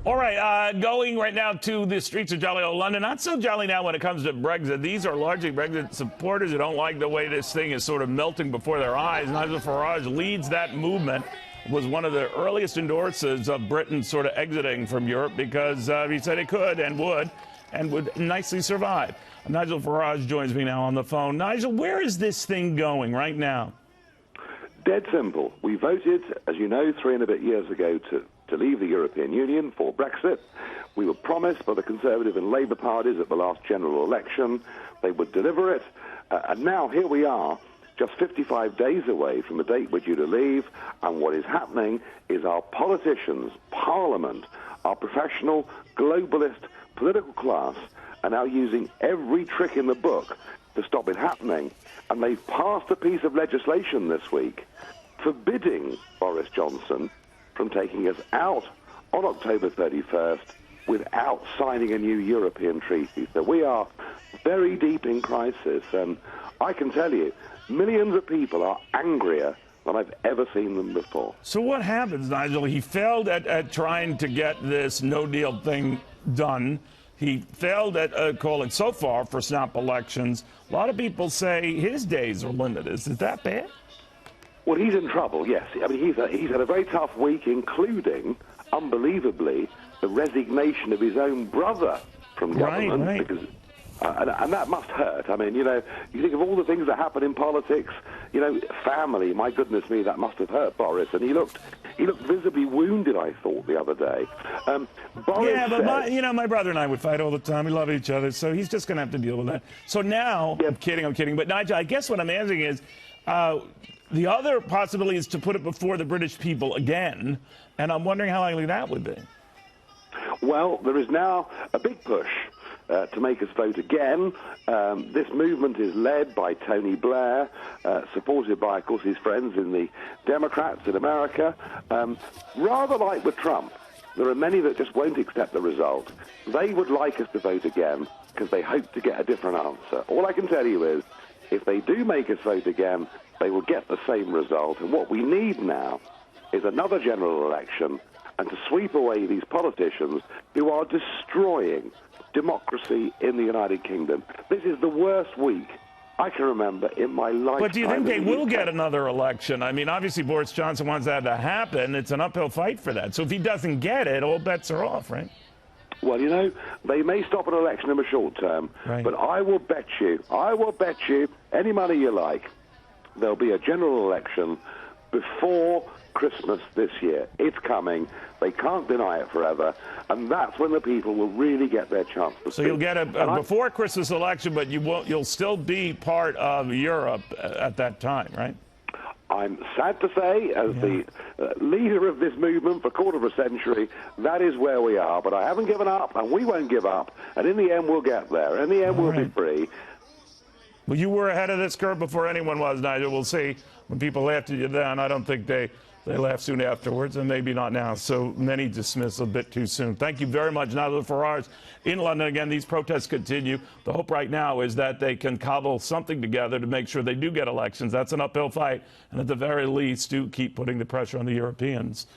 All right, going right now to the streets of jolly old London. Not so jolly now when it comes to Brexit. These are largely Brexit supporters who don't like the way this thing is sort of melting before their eyes. Nigel Farage leads that movement, was one of the earliest endorsers of Britain sort of exiting from Europe because he said it could and would nicely survive. Nigel Farage joins me now on the phone. Nigel, where is this thing going right now? Dead simple. We voted, as you know, 3 and a bit years ago to leave the European Union for Brexit. We were promised by the Conservative and Labour parties at the last general election they would deliver it. And now here we are, just 55 days away from the date we're due to leave. And what is happening is our politicians, Parliament, our professional, globalist political class are now using every trick in the book to stop it happening. And they've passed a piece of legislation this week forbidding Boris Johnson from taking us out on October 31st without signing a new European treaty. So we are very deep in crisis, and I can tell you, millions of people are angrier than I've ever seen them before. So what happens, Nigel? He failed at trying to get this no-deal thing done. He failed at calling so far for snap elections. A lot of people say his days are limited. Is it that bad? Well, he's in trouble, yes. I mean, he's had a very tough week, including, unbelievably, the resignation of his own brother from government. Right. Because, and that must hurt. I mean, you know, you think of all the things that happen in politics, you know, family, my goodness me, that must have hurt Boris. And he looked visibly wounded, I thought, the other day. Boris yeah, but said, my brother and I would fight all the time. We love each other, so he's just going to have to deal with that. So now, yeah. I'm kidding. But Nigel, I guess what I'm asking is, the other possibility is to put it before the British people again, and I'm wondering how likely that would be. Well, there is now a big push to make us vote again. This movement is led by Tony Blair, supported by, of course, his friends in the Democrats in America. Rather like with Trump, there are many that just won't accept the result. They would like us to vote again because they hope to get a different answer. All I can tell you is, if they do make us vote again, they will get the same result. And what we need now is another general election and to sweep away these politicians who are destroying democracy in the United Kingdom. This is the worst week I can remember in my life. But do you think they will get another election? I mean, obviously Boris Johnson wants that to happen. It's an uphill fight for that. So if he doesn't get it, all bets are off, right? Well, you know, they may stop an election in the short term, but I will bet you, any money you like, there'll be a general election before Christmas this year. It's coming. They can't deny it forever. And that's when the people will really get their chance to speak. So you'll get a before Christmas election, but you'll still be part of Europe at that time, right? I'm sad to say, as the leader of this movement for a quarter of a century, that is where we are. But I haven't given up, and we won't give up. And in the end, we'll get there. In the end, we'll be free. Well, you were ahead of this curve before anyone was, Nigel. We'll see. When people laughed at you then, I don't think they laugh soon afterwards, and maybe not now. So many dismiss a bit too soon. Thank you very much, Nigel Farage. In London, again, these protests continue. The hope right now is that they can cobble something together to make sure they do get elections. That's an uphill fight. And at the very least, do keep putting the pressure on the Europeans.